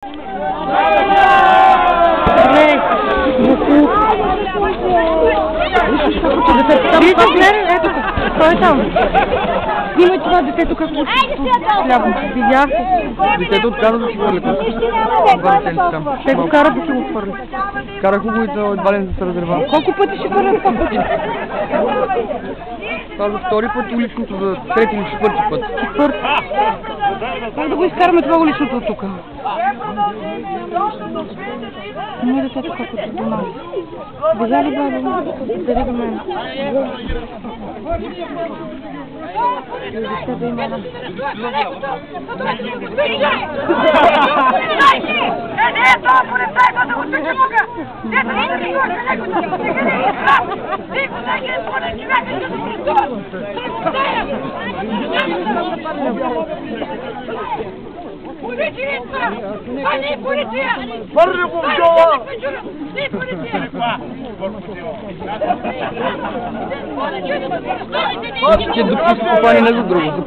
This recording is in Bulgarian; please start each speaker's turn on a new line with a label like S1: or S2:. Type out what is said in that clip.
S1: Ето, кой е там? Снимай това детето какво сляво. Видяхте?
S2: Детето отказа да си хвърли.
S1: Те го карат да си го хвърли.
S2: Карах го и едва ли да се разрева.
S1: Колко пъти ще хвърля това пътя?
S2: Това за втори път и уличното за трети или четвърти път.
S1: Четвърти. Как да го изкараме това уличното от тук? Не детето как от до нас. Бежа ли баба? Дари до мен. Защо да има една?
S3: Върни го в джола!
S2: Ще дупки с копани не за друго.